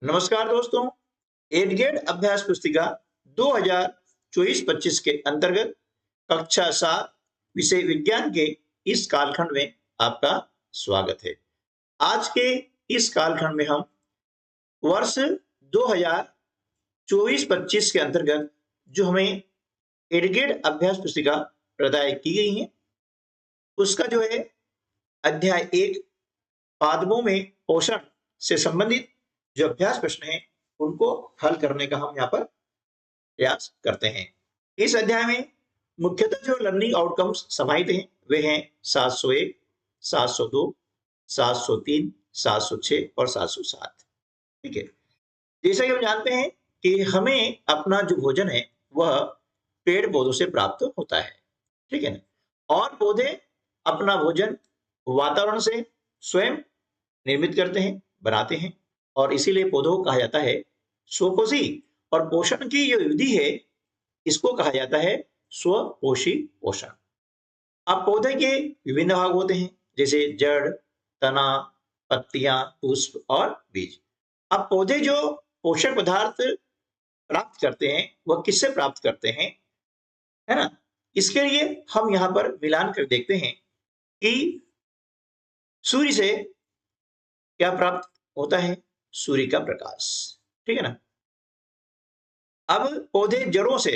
नमस्कार दोस्तों। एडगेड अभ्यास पुस्तिका 2024-25 के अंतर्गत कक्षा 7 विषय विज्ञान के इस कालखंड में आपका स्वागत है। आज के इस कालखंड में हम वर्ष 2024-25 के अंतर्गत जो हमें एडगेड अभ्यास पुस्तिका प्रदाय की गई है उसका जो है अध्याय 1 पादपों में पोषण से संबंधित जो अभ्यास प्रश्न हैं उनको हल करने का हम यहाँ पर प्रयास करते हैं। इस अध्याय में मुख्यतः जो लर्निंग आउटकम्स समाहित हैं वे हैं 701, 702, 703, 706 और 707। ठीक है, जैसा कि हम जानते हैं कि हमें अपना जो भोजन है वह पेड़ पौधों से प्राप्त होता है। ठीक है ना, और पौधे अपना भोजन वातावरण से स्वयं निर्मित करते हैं, बनाते हैं, और इसीलिए पौधों को कहा जाता है स्वपोषी। और पोषण की जो विधि है इसको कहा जाता है स्वपोषी पोषण। अब पौधे के विभिन्न भाग होते हैं जैसे जड़, तना, पत्तियां, पुष्प और बीज। अब पौधे जो पोषक पदार्थ प्राप्त करते हैं वह किससे प्राप्त करते हैं, है ना। इसके लिए हम यहाँ पर मिलान कर देखते हैं कि सूर्य से क्या प्राप्त होता है, सूर्य का प्रकाश। ठीक है ना। अब पौधे जड़ों से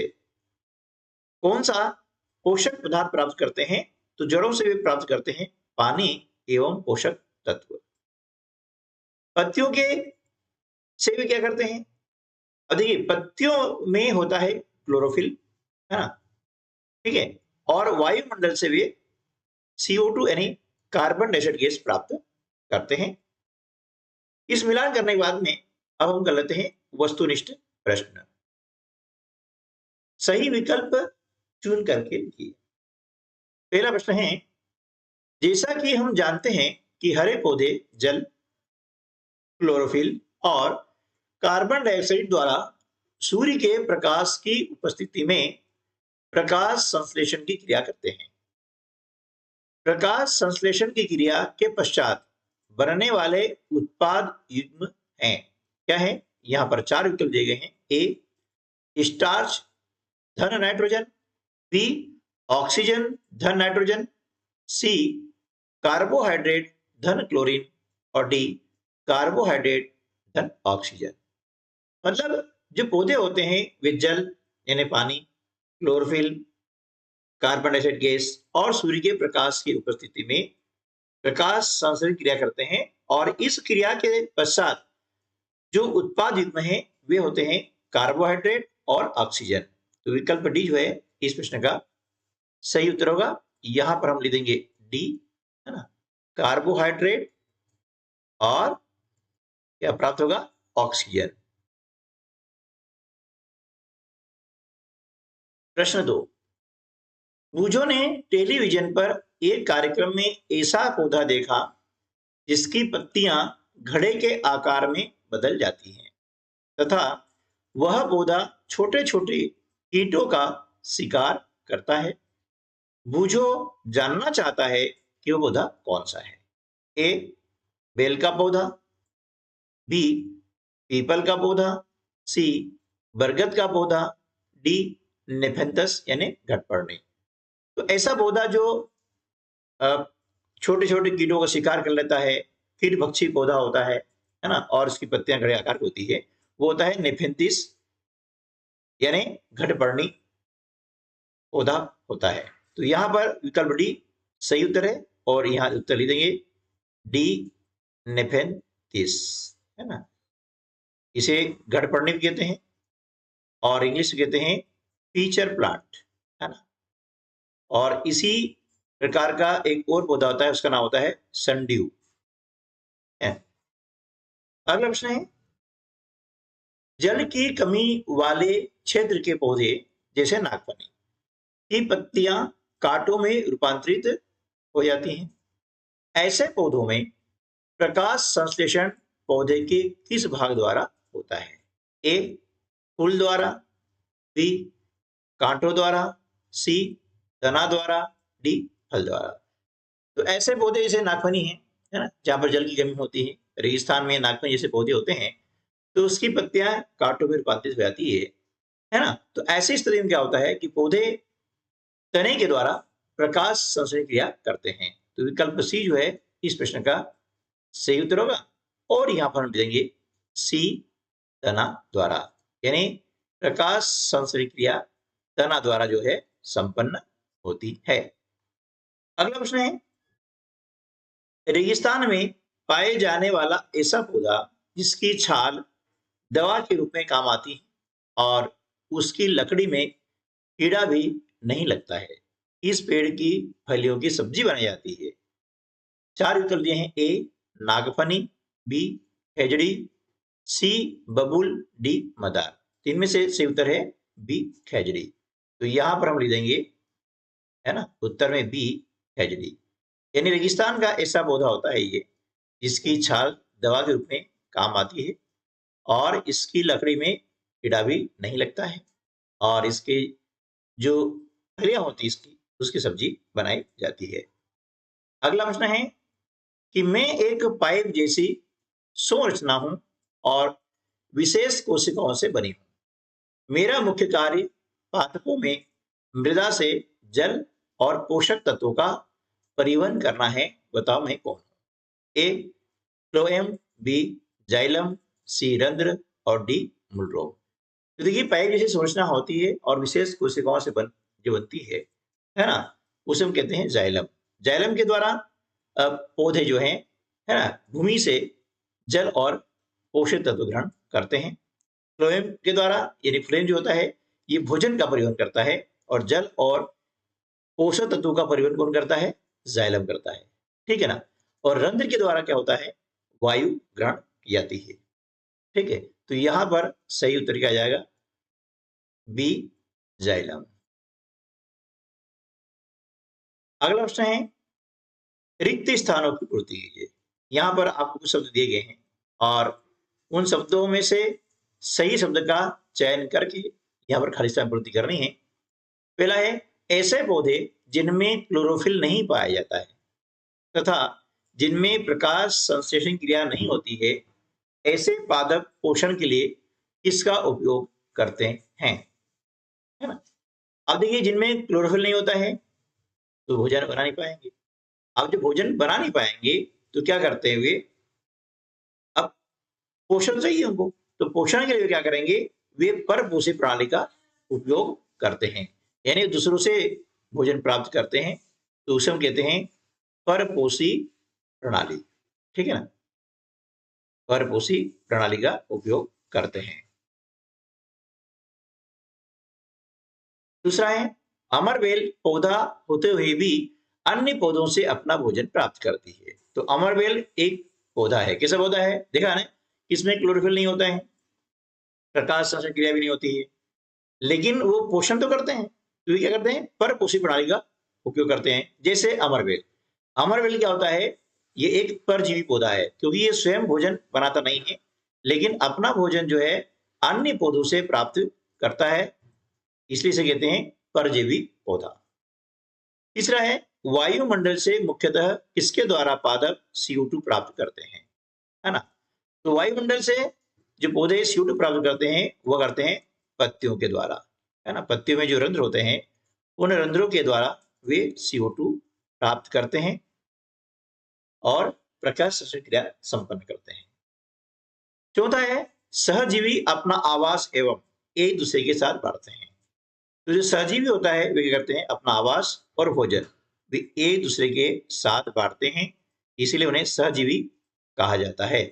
कौन सा पोषक पदार्थ प्राप्त करते हैं, तो जड़ों से वे प्राप्त करते हैं पानी एवं पोषक तत्व। पत्तियों के से वे क्या करते हैं, अब देखिए पत्तियों में होता है क्लोरोफिल, है ना। ठीक है, और वायुमंडल से वे CO2 यानी कार्बन डाइऑक्साइड गैस प्राप्त करते हैं। इस मिलान करने के बाद में अब हम कर लेते हैं वस्तुनिष्ठ प्रश्न। सही विकल्प चुन करके लिखिए। पहला प्रश्न है, जैसा कि हम जानते हैं कि हरे पौधे जल, क्लोरोफिल और कार्बन डाइऑक्साइड द्वारा सूर्य के प्रकाश की उपस्थिति में प्रकाश संश्लेषण की क्रिया करते हैं। प्रकाश संश्लेषण की क्रिया के पश्चात बनने वाले उत्पाद युग्म हैं, क्या है, यहां पर 4 विकल्प दिए गए हैं। ए स्टार्च धन नाइट्रोजन, बी ऑक्सीजन धन नाइट्रोजन, सी कार्बोहाइड्रेट धन क्लोरीन और डी कार्बोहाइड्रेट धन ऑक्सीजन। मतलब जो पौधे होते हैं वे जल यानी पानी, क्लोरोफिल, कार्बन डाइऑक्साइड गैस और सूर्य के प्रकाश की उपस्थिति में प्रकाश संश्लेषण क्रिया करते हैं, और इस क्रिया के पश्चात जो उत्पाद युग्म है वे होते हैं कार्बोहाइड्रेट और ऑक्सीजन। तो विकल्प डी जो है इस प्रश्न का सही उत्तर होगा। यहां पर हम लिख देंगे डी, है ना, कार्बोहाइड्रेट और क्या प्राप्त होगा, ऑक्सीजन। प्रश्न 2, बूझो ने टेलीविजन पर एक कार्यक्रम में ऐसा पौधा देखा जिसकी पत्तियां घड़े के आकार में बदल जाती हैं तथा वह पौधा छोटे छोटे कीटों का शिकार करता है। बूझो जानना चाहता है कि वह पौधा कौन सा है। ए बेल का पौधा, बी पीपल का पौधा, सी बरगद का पौधा, डी नेफेंथस यानी घटपर्णी। तो ऐसा पौधा जो छोटे छोटे कीटों का शिकार कर लेता है, फिर भक्षी पौधा होता है ना, और उसकी पत्तियां घड़े आकार की होती है, वो होता है नेफेंथिस यानी घटपर्णी पौधा होता है। तो यहां पर विकल्प डी सही उत्तर है, और यहां उत्तर लिख देंगे डी नेफेंथिस, है ना। इसे घटपर्णी भी कहते हैं और इंग्लिश में कहते हैं फीचर प्लांट, है ना। और इसी प्रकार का एक और पौधा होता है, उसका नाम होता है सनड्यू। अगला प्रश्न है, जल की कमी वाले क्षेत्र के पौधे जैसे नागफनी की पत्तियां कांटों में रूपांतरित हो जाती हैं। ऐसे पौधों में प्रकाश संश्लेषण पौधे के किस भाग द्वारा होता है। ए फूल द्वारा, बी कांटों द्वारा, सी तना द्वारा, डी फल द्वारा। तो ऐसे पौधे जैसे नागफनी है ना, जहां पर जल की कमी होती है, रेगिस्तान में नागफनी जैसे पौधे होते हैं, तो उसकी पत्तियां कांटों में रूपांतरित हो जाती है ना। तो ऐसी स्थिति में क्या होता है कि पौधे तने के द्वारा प्रकाश संश्लेषण क्रिया करते हैं। तो विकल्प सी जो है इस प्रश्न का सही उत्तर होगा। और यहां पर हम देंगे सी, तना द्वारा, यानी प्रकाश संश्लेषण क्रिया तना द्वारा जो है संपन्न होती है। अगला प्रश्न है, रेगिस्तान में पाए जाने वाला ऐसा पौधा जिसकी छाल दवा के रूप में काम आती है और उसकी लकड़ी में कीड़ा भी नहीं लगता है, इस पेड़ की फलियों की सब्जी बनाई जाती है। चार विकल्प दिए हैं, ए नागफनी, बी खेजड़ी, सी बबूल, डी मदार। तीन में से सही उत्तर है बी खेजड़ी। तो यहां पर हम लिख देंगे, है ना, उत्तर में बी खेजड़ी। यानी रेगिस्तान का ऐसा पौधा होता है ये जिसकी छाल दवा के रूप में काम आती है और इसकी लकड़ी में कीड़ा भी नहीं लगता है और इसके जो फलियां होती है इसकी उसकी सब्जी बनाई जाती है। अगला प्रश्न है कि मैं एक पाइप जैसी संरचना हूं और विशेष कोशिकाओं से बनी हूं। मेरा मुख्य कार्य पादपों में मृदा से जल और पोषक तत्वों का परिवहन करना है। बताओ मैं कौन हूं? ए फ्लोएम, बी जाइलम, सी रंध्र और डी मूलरोग। तो देखिए पाइप जैसी संरचना होती है और विशेष कोशिकाओं से जो बनती है ना, उसे हम कहते हैं जाइलम। जाइलम के द्वारा पौधे जो हैं, है ना, भूमि से जल और पोषक तत्व ग्रहण करते हैं। फ्लोएम के द्वारा, यानी फ्लोएम जो होता है ये भोजन का परिवहन करता है और जल और पोषक तत्वों का परिवहन कौन करता है? जाइलम करता है, ठीक है ना। और रंध्र के द्वारा क्या होता है? वायु ग्रहण की जाती है, ठीक है। तो यहां पर सही उत्तर क्या आ जाएगा? B xylem. अगला प्रश्न है, रिक्त स्थानों की पूर्ति कीजिए। यहां पर आपको कुछ शब्द दिए गए हैं और उन शब्दों में से सही शब्द का चयन करके यहां पर खाली स्थान पूर्ति करनी है। पहला है, ऐसे पौधे जिनमें क्लोरोफिल नहीं पाया जाता है तथा जिनमें प्रकाश संश्लेषण क्रिया नहीं होती है, ऐसे पादप पोषण के लिए किसका उपयोग करते हैं, है ना। अब देखिए जिनमें क्लोरोफिल नहीं होता है तो भोजन बना नहीं पाएंगे। अब जब भोजन बना नहीं पाएंगे तो क्या करते हैं वे? अब पोषण चाहिए उनको, तो पोषण के लिए क्या करेंगे? वे परपोषी प्रणाली का उपयोग करते हैं, यानी दूसरों से भोजन प्राप्त करते हैं। तो उसे हम कहते हैं परपोषी प्रणाली, ठीक है ना। परपोषी प्रणाली का उपयोग करते हैं। दूसरा है, अमरबेल पौधा होते हुए भी अन्य पौधों से अपना भोजन प्राप्त करती है। तो अमरबेल एक पौधा है, कैसा पौधा है? देखा ना, इसमें क्लोरोफिल नहीं होता है, प्रकाश संश्लेषण क्रिया भी नहीं होती है, लेकिन वो पोषण तो करते हैं। तो ये क्या करते हैं? परपोषी प्रणाली का उपयोग करते हैं। जैसे अमरबेल, अमरबेल क्या होता है? ये एक परजीवी पौधा है, क्योंकि ये स्वयं भोजन बनाता नहीं है, लेकिन अपना भोजन जो है अन्य पौधों से प्राप्त करता है, इसलिए इसे कहते हैं परजीवी पौधा। तीसरा है, वायुमंडल से मुख्यतः किसके द्वारा पादप CO2 प्राप्त करते हैं, है ना। तो वायुमंडल से जो पौधे CO2 प्राप्त करते हैं वो करते हैं पत्तियों के द्वारा, है ना। पत्तियों में जो रंध्र होते हैं उन रंध्रों के द्वारा वे CO2 प्राप्त करते हैं और प्रकाश संश्लेषण क्रिया संपन्न करते हैं। चौथा है, सहजीवी अपना आवास एवं एक दूसरे के साथ बांटते हैं। तो जो सहजीवी होता है वे क्या करते हैं? अपना आवास और भोजन वे एक दूसरे के साथ बांटते हैं, इसीलिए उन्हें सहजीवी कहा जाता है।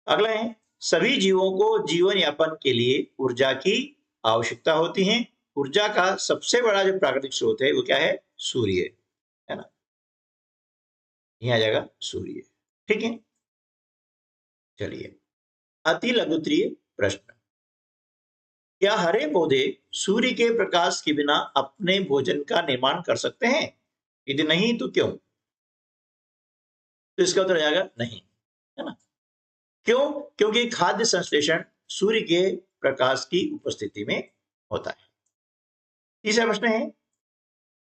अगला है, सभी जीवों को जीवन यापन के लिए ऊर्जा की आवश्यकता होती है। ऊर्जा का सबसे बड़ा जो प्राकृतिक स्रोत है वो क्या है? सूर्य, है ना। यहां आ जाएगा सूर्य, ठीक है। चलिए, अति लघुत्तरीय प्रश्न, क्या हरे पौधे सूर्य के प्रकाश के बिना अपने भोजन का निर्माण कर सकते हैं? यदि नहीं तो क्यों? तो इसका उत्तर आ जाएगा नहीं, है ना। क्यों? क्योंकि खाद्य संश्लेषण सूर्य के प्रकाश की उपस्थिति में होता है। तीसरा प्रश्न है,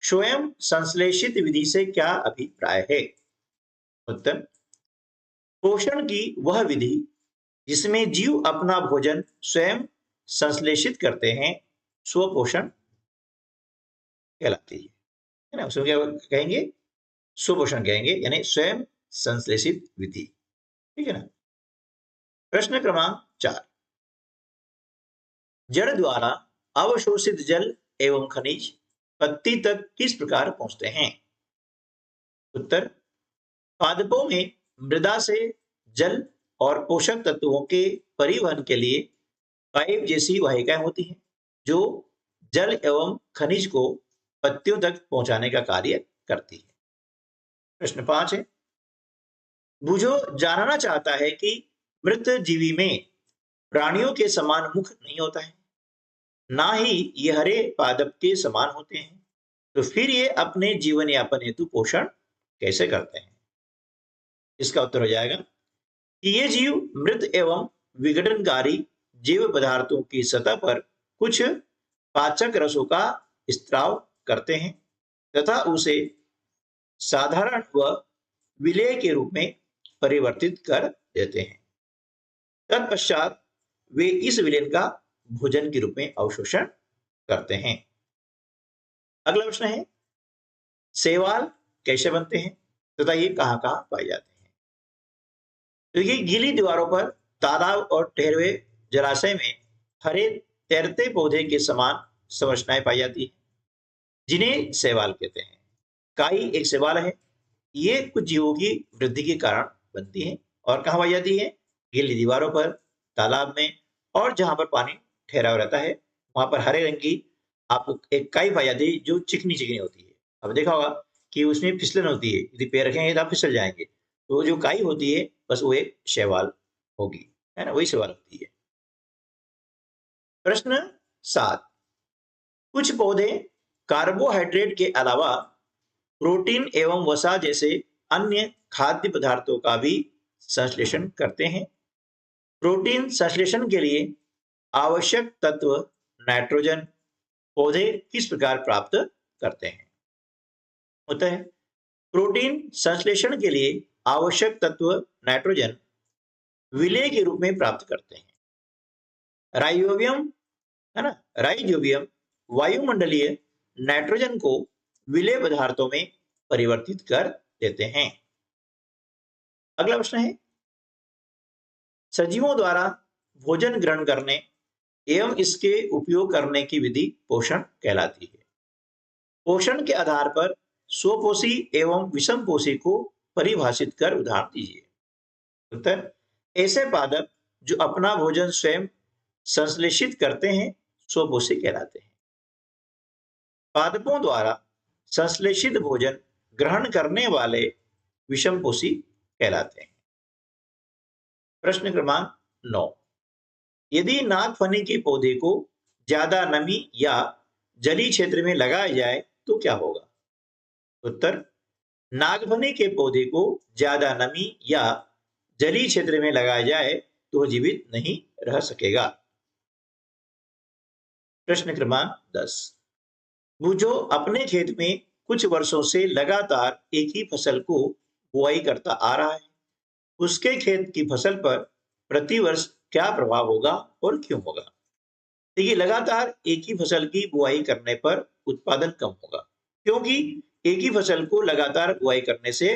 स्वयं संश्लेषित विधि से क्या अभिप्राय है? उत्तर, पोषण की वह विधि जिसमें जीव अपना भोजन स्वयं संश्लेषित करते हैं, स्वपोषण कहलाती है ना। उसको क्या कहेंगे? स्वपोषण कहेंगे, यानी स्वयं संश्लेषित विधि। ठीक है ना। प्रश्न क्रमांक 4, जड़ द्वारा अवशोषित जल एवं खनिज पत्ती तक किस प्रकार पहुंचते हैं? उत्तर, पादपों में मृदा से जल और पोषक तत्वों के परिवहन के लिए पाइप जैसी वाहिकाएं होती हैं, जो जल एवं खनिज को पत्तियों तक पहुंचाने का कार्य करती है। प्रश्न 5 है, बुझो जानना चाहता है कि मृत जीवी में प्राणियों के समान मुख नहीं होता है, ना ही ये हरे पादप के समान होते हैं, तो फिर ये अपने जीवन यापन हेतु पोषण कैसे करते हैं? इसका उत्तर हो जाएगा कि ये जीव मृत एवं विघटनकारी जैव पदार्थों की सतह पर कुछ पाचक रसों का स्त्राव करते हैं तथा उसे साधारण व विलेय के रूप में परिवर्तित कर देते हैं। तत्पश्चात वे इस विलेय का भोजन के रूप में अवशोषण करते हैं। अगला प्रश्न है, शैवाल कैसे बनते हैं तथा ये कहां कहां पाए जाते हैं? तो ये गीली दीवारों पर, तालाब और ठहरे हुए जलाशय में हरे तैरते पौधे के समान संरचनाएं पाई जाती है, जिन्हें शैवाल कहते हैं। काई एक शैवाल है। ये कुछ जीवों की वृद्धि के कारण बनती है और कहाँ पाई जाती है? गीली दीवारों पर, तालाब में, और जहां पर पानी ठहरा हुआ रहता है वहां पर हरे रंग की आपको एक काई पाई जाती है, जो चिकनी चिकनी होती है। अब देखा होगा कि उसमें फिसलन होती है, यदि पैर रखेंगे तो आप फिसल जाएंगे, तो जो काई होती है बस वो एक शैवाल होगी, है ना, वही शैवाल होती है। प्रश्न 7, कुछ पौधे कार्बोहाइड्रेट के अलावा प्रोटीन एवं वसा जैसे अन्य खाद्य पदार्थों का भी संश्लेषण करते हैं। प्रोटीन संश्लेषण के लिए आवश्यक तत्व नाइट्रोजन पौधे किस प्रकार प्राप्त करते हैं? उत्तर है, प्रोटीन संश्लेषण के लिए आवश्यक तत्व नाइट्रोजन विलेय के रूप में प्राप्त करते हैं। राइजोबियम, है ना, राइजोबियम वायुमंडलीय नाइट्रोजन को विलेय पदार्थों में परिवर्तित कर देते हैं। अगला प्रश्न है, सजीवों द्वारा भोजन ग्रहण करने एवं इसके उपयोग करने की विधि पोषण कहलाती है। पोषण के आधार पर स्वपोषी एवं विषमपोषी को परिभाषित कर उदाहरण दीजिए। उत्तर, ऐसे पादप जो अपना भोजन स्वयं संश्लेषित करते हैं स्वपोषी कहलाते हैं। पादपों द्वारा संश्लेषित भोजन ग्रहण करने वाले विषमपोषी कहलाते हैं। प्रश्न क्रमांक 9, यदि नागफनी के पौधे को ज्यादा नमी या जलीय क्षेत्र में लगाया जाए तो क्या होगा? उत्तर, नागफनी के पौधे को ज्यादा नमी या जलीय क्षेत्र में लगाया जाए तो जीवित नहीं रह सकेगा। प्रश्न क्रमांक 10, वो जो अपने खेत में कुछ वर्षों से लगातार एक ही फसल को बुआई करता आ रहा है, उसके खेत की फसल पर प्रतिवर्ष क्या प्रभाव होगा और क्यों होगा? देखिए, लगातार एक ही फसल की बुआई करने पर उत्पादन कम होगा, क्योंकि एक ही फसल को लगातार बुआई करने से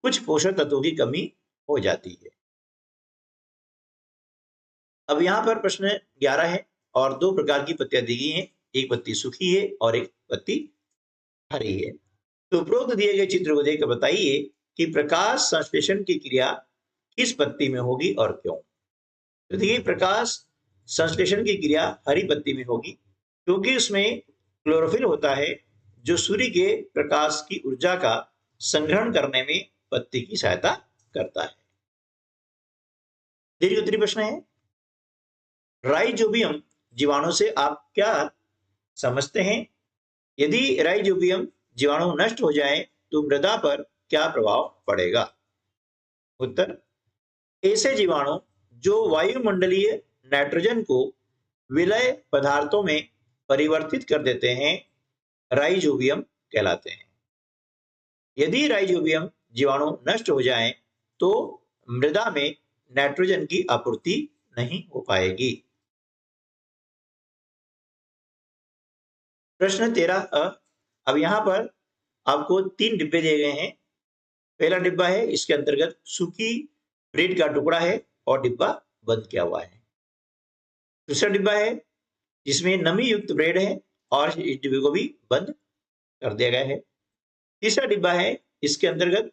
कुछ पोषक तत्वों की कमी हो जाती है। अब यहाँ पर प्रश्न 11 है और दो प्रकार की पत्तियां दी गई हैं, एक पत्ती सूखी है और एक पत्ती हरी है। तो उपरोक्त दिए गए चित्र को देखकर बताइए कि प्रकाश संश्लेषण की क्रिया किस पत्ती में होगी और क्यों? तो देखिए, प्रकाश संश्लेषण की क्रिया हरी पत्ती में होगी, क्योंकि उसमें क्लोरोफिल होता है जो सूर्य के प्रकाश की ऊर्जा का संग्रहण करने में पत्ती की सहायता करता है। दीर्घ उत्तरी प्रश्न है, राइजोबियम जीवाणु से आप क्या समझते हैं? यदि राइजोबियम जीवाणु नष्ट हो जाए तो मृदा पर क्या प्रभाव पड़ेगा? उत्तर, ऐसे जीवाणु जो वायुमंडलीय नाइट्रोजन को विलेय पदार्थों में परिवर्तित कर देते हैं राइजोबियम कहलाते हैं। यदि राइजोबियम जीवाणु नष्ट हो जाएं तो मृदा में नाइट्रोजन की आपूर्ति नहीं हो पाएगी। प्रश्न 13 अब यहाँ पर आपको 3 डिब्बे दिए गए हैं। पहला डिब्बा है, इसके अंतर्गत सूखी ब्रेड का टुकड़ा है और डिब्बा बंद किया हुआ है। दूसरा डिब्बा है जिसमें नमी युक्त ब्रेड है और इस डिब्बे को भी बंद कर दिया गया है। तीसरा डिब्बा है, इसके अंतर्गत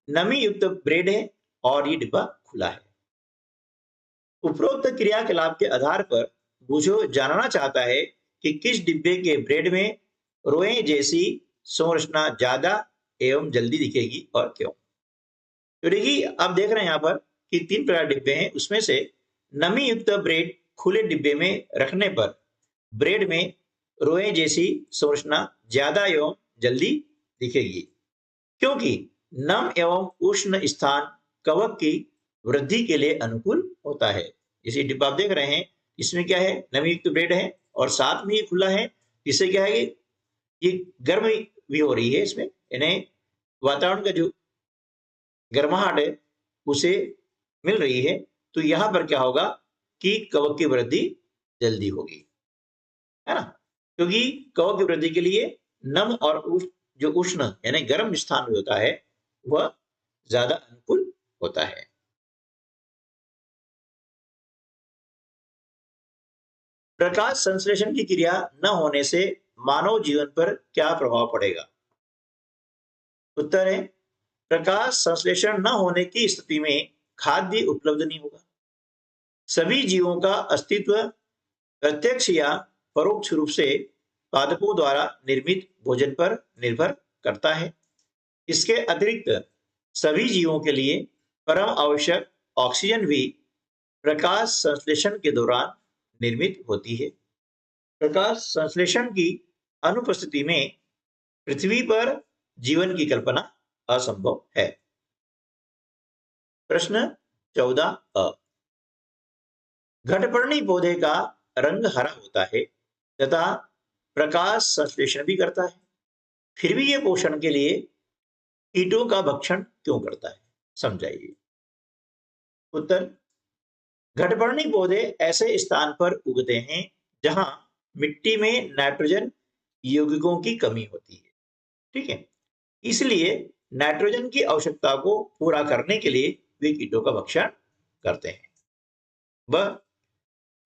नमी युक्त ब्रेड है और ये डिब्बा खुला है। उपरोक्त क्रियाकलाप के आधार पर बुझो जानना चाहता है कि किस डिब्बे के ब्रेड में रोए जैसी संरचना ज्यादा एवं जल्दी दिखेगी और क्यों। तो देखिए, आप देख रहे हैं यहाँ पर कि 3 प्रकार डिब्बे हैं, उसमें से नमी युक्त ब्रेड खुले डिब्बे में रखने पर ब्रेड में रोए जैसी संरचना ज्यादा एवं जल्दी दिखेगी, क्योंकि नम एवं उष्ण स्थान कवक की वृद्धि के लिए अनुकूल होता है। इसी डिब्बा आप देख रहे हैं, इसमें क्या है, नमी युक्त ब्रेड है और साथ में ये खुला है। इससे क्या है, ये गर्म भी हो रही है, इसमें यानी वातावरण का जो गर्माहट है उसे मिल रही है। तो यहां पर क्या होगा कि कवक की वृद्धि जल्दी होगी, है ना, क्योंकि कवक की वृद्धि के लिए नम और जो उष्ण यानी गर्म स्थान होता है वह ज्यादा अनुकूल होता है। प्रकाश संश्लेषण की क्रिया न होने से मानव जीवन पर क्या प्रभाव पड़ेगा। उत्तर है, प्रकाश संश्लेषण न होने की स्थिति में खाद्य उपलब्ध नहीं होगा। सभी जीवों का अस्तित्व प्रत्यक्ष या परोक्ष रूप से पादपों द्वारा निर्मित भोजन पर निर्भर करता है। इसके अतिरिक्त सभी जीवों के लिए परम आवश्यक ऑक्सीजन भी प्रकाश संश्लेषण के दौरान निर्मित होती है। प्रकाश संश्लेषण की अनुपस्थिति में पृथ्वी पर जीवन की कल्पना असंभव है। प्रश्न 14 घटपर्णी पौधे का रंग हरा होता है तथा प्रकाश संश्लेषण भी करता है, फिर भी यह पोषण के लिए कीटों का भक्षण क्यों करता है, समझाइए। उत्तर, घटपर्णी पौधे ऐसे स्थान पर उगते हैं जहां मिट्टी में नाइट्रोजन यौगिकों की कमी होती है, ठीक है। इसलिए नाइट्रोजन की आवश्यकता को पूरा करने के लिए वे कीटों का भक्षण करते हैं। वह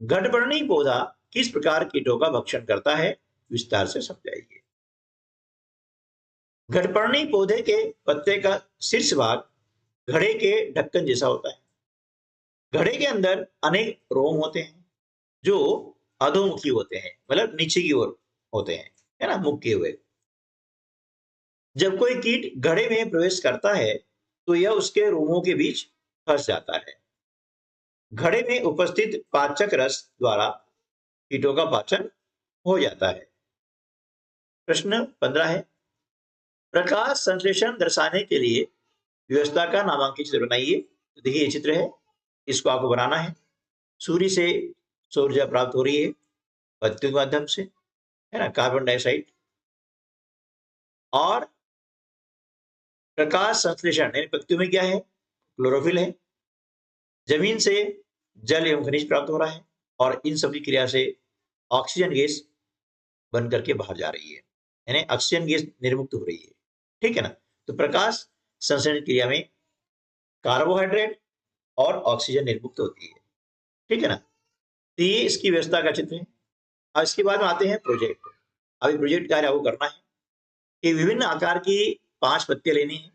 घटपर्णी पौधा किस प्रकार कीटों का भक्षण करता है, विस्तार से समझाइए। घटपर्णी पौधे के पत्ते का शीर्ष भाग घड़े के ढक्कन जैसा होता है। घड़े के अंदर अनेक रोम होते हैं जो अधोमुखी होते हैं, मतलब नीचे की ओर होते हैं, है ना, मुख किए हुए। जब कोई कीट घड़े में प्रवेश करता है तो यह उसके रोमों के बीच फंस जाता है। घड़े में उपस्थित पाचक रस द्वारा कीटों का पाचन हो जाता है। प्रश्न 15 है, प्रकाश संश्लेषण दर्शाने के लिए व्यवस्था का नामांकित चित्र बनाइए। तो देखिए, ये चित्र है, इसको आपको बनाना है। सूर्य से सौर ऊर्जा प्राप्त हो रही है पत्तियों के माध्यम से, है ना, कार्बन डाइऑक्साइड, और प्रकाश संश्लेषण यानी पत्तियों में क्या है, क्लोरोफिल है। जमीन से जल एवं खनिज प्राप्त हो रहा है और इन सभी क्रिया से ऑक्सीजन गैस बन करके बाहर जा रही है, यानी ऑक्सीजन गैस निर्मुक्त हो रही है, ठीक है ना। तो प्रकाश संश्लेषण क्रिया में कार्बोहाइड्रेट और ऑक्सीजन निर्मुक्त होती है, ठीक है ना। तो ये इसकी व्यवस्था का चित्र है। अब इसके बाद में आते हैं प्रोजेक्ट। अभी प्रोजेक्ट कार्य आपको करना है कि विभिन्न आकार की 5 पत्तियां लेनी है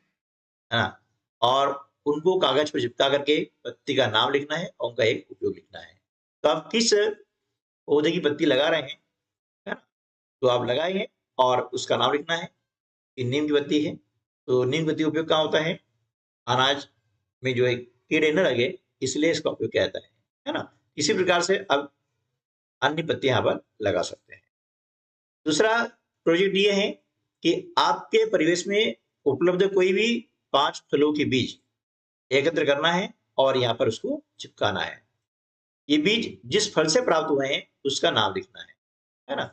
ना, और उनको कागज पर चिपका करके पत्ती का नाम लिखना है और उनका एक उपयोग लिखना है। तो आप किस पौधे की पत्ती लगा रहे हैं, है ना, तो आप लगाएंगे और उसका नाम लिखना है कि नीम की पत्ती है। तो नीम की पत्ती का उपयोग कहाँ होता है, अनाज में जो है कीड़े न लगे इसलिए इसका उपयोग किया जाता है ना। इसी प्रकार से अब अन्य पत्ती यहाँ पर लगा सकते हैं। दूसरा प्रोजेक्ट ये है कि आपके परिवेश में उपलब्ध कोई भी 5 फलों के बीज एकत्र करना है और यहाँ पर उसको चिपकाना है। ये बीज जिस फल से प्राप्त हुए हैं उसका नाम लिखना है ना।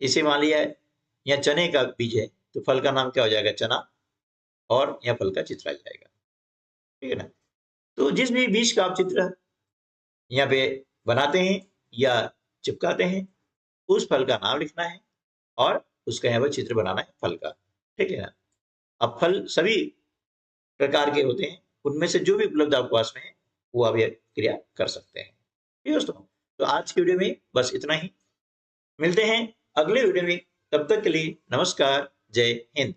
इसे मान लिया यहाँ चने का बीज है तो फल का नाम क्या हो जाएगा, चना, और यहाँ फल का चित्र आ जाएगा, ठीक है ना। तो जिस भी बीज का आप चित्र यहाँ पे बनाते हैं या चिपकाते हैं, उस फल का नाम लिखना है और उसका यहाँ पर चित्र बनाना है फल का, ठीक है ना। अब फल सभी प्रकार के होते हैं, उनमें से जो भी उपलब्ध आपके पास में है वो आप यह क्रिया कर सकते हैं। ठीक है दोस्तों, तो आज की वीडियो में बस इतना ही। मिलते हैं अगले वीडियो में, तब तक के लिए नमस्कार, जय हिंद।